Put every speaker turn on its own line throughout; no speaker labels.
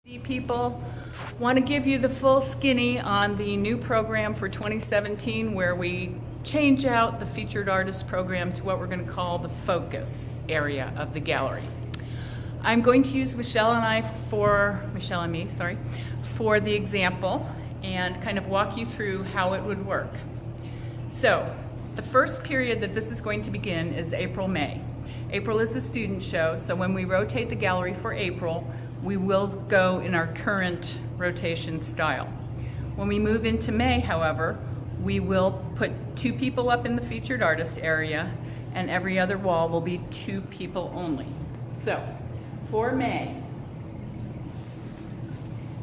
People want to give you the full skinny on the new program for 2017 where we change out the featured artist program to what we're going to call the focus area of the gallery. I'm going to use Michelle and me for the example and kind of walk you through how it would work. So the first period that this is going to begin is April-May. April is the student show, so when we rotate the gallery for April, we will go in our current rotation style. When we move into May, however, we will put 2 people up in the featured artist area, and every other wall will be 2 people only. So, for May,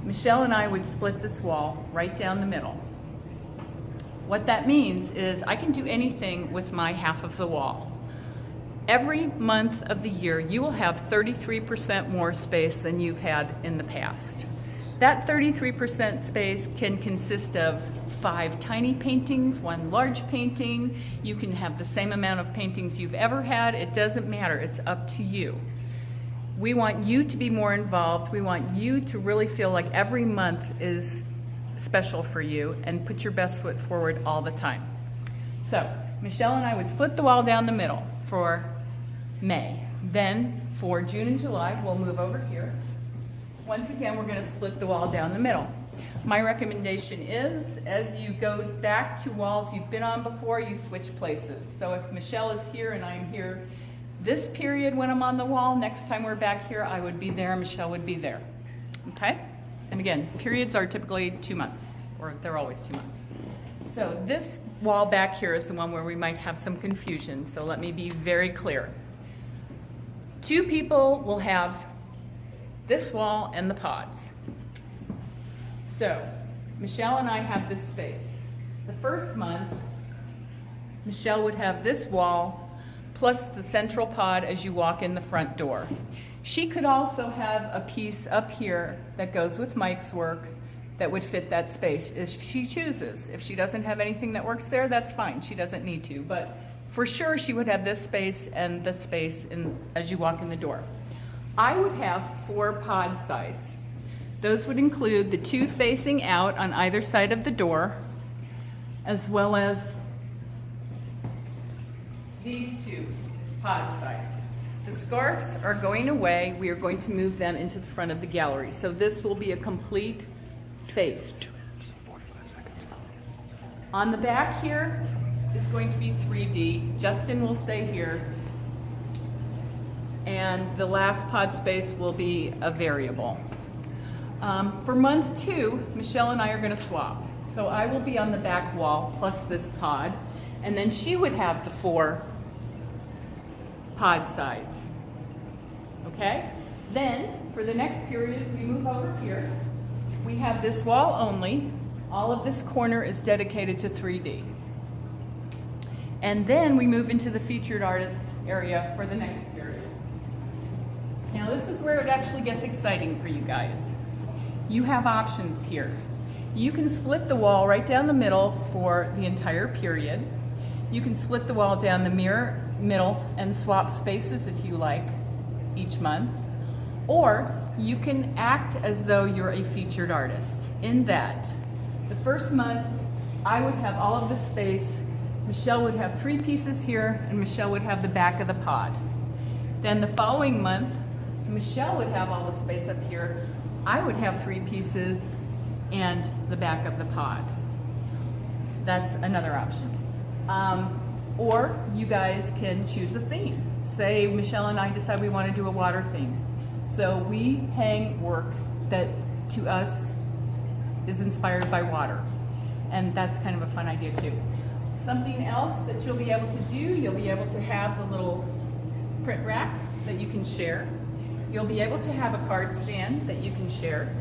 Michelle and I would split this wall right down the middle. What that means is I can do anything with my half of the wall. Every month of the year, you will have 33% more space than you've had in the past. That 33% space can consist of 5 tiny paintings, 1 large painting. You can have the same amount of paintings you've ever had. It doesn't matter. It's up to you. We want you to be more involved. We want you to really feel like every month is special for you and put your best foot forward all the time. So, Michelle and I would split the wall down the middle for May. Then for June and July, we'll move over here. Once again, we're going to split the wall down the middle. My recommendation is, as you go back to walls you've been on before, you switch places. So if Michelle is here and I'm here this period when I'm on the wall, next time we're back here, I would be there, Michelle would be there. Okay? And again, periods are typically 2 months, or they're always 2 months. So this wall back here is the one where we might have some confusion, so let me be very clear. 2 people will have this wall and the pods. So, Michelle and I have this space. The first month, Michelle would have this wall plus the central pod as you walk in the front door. She could also have a piece up here that goes with Mike's work that would fit that space if she chooses. If she doesn't have anything that works there, that's fine. She doesn't need to, but for sure she would have this space and this space as you walk in the door. I would have 4 pod sides. Those would include the 2 facing out on either side of the door, as well as these 2 pod sides. The scarves are going away. We are going to move them into the front of the gallery. So this will be a complete face. On the back here is going to be 3D. Justin will stay here. And the last pod space will be a variable. For month 2, Michelle and I are going to swap. So I will be on the back wall plus this pod, and then she would have the 4 pod sides. Okay? Then, for the next period, we move over here. We have this wall only. All of this corner is dedicated to 3D. And then we move into the featured artist area for the next period. Now this is where it actually gets exciting for you guys. You have options here. You can split the wall right down the middle for the entire period. You can split the wall down the middle and swap spaces if you like each month. Or you can act as though you're a featured artist in that the first month I would have all of the space, Michelle would have 3 pieces here, and Michelle would have the back of the pod. Then the following month, Michelle would have all the space up here, I would have 3 pieces and the back of the pod. That's another option. Or you guys can choose a theme. Say Michelle and I decide we want to do a water theme. So we hang work that to us is inspired by water. And that's kind of a fun idea too. Something else that you'll be able to do, you'll be able to have the little print rack that you can share. You'll be able to have a card stand that you can share,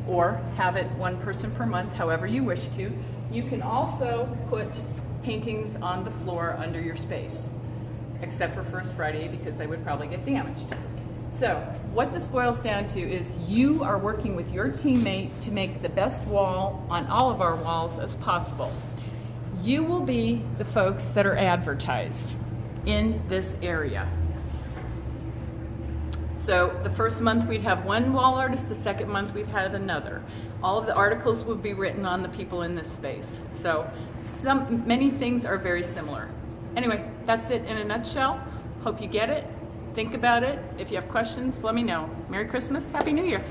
or have it 1 person per month, however you wish to. You can also put paintings on the floor under your space, except for First Friday because they would probably get damaged. So what this boils down to is you are working with your teammate to make the best wall on all of our walls as possible. You will be the folks that are advertised in this area. So the first month we'd have one wall artist, the second month we'd have another. All of the articles would be written on the people in this space. So many things are very similar. Anyway, that's it in a nutshell. Hope you get it. Think about it. If you have questions, let me know. Merry Christmas, Happy New Year.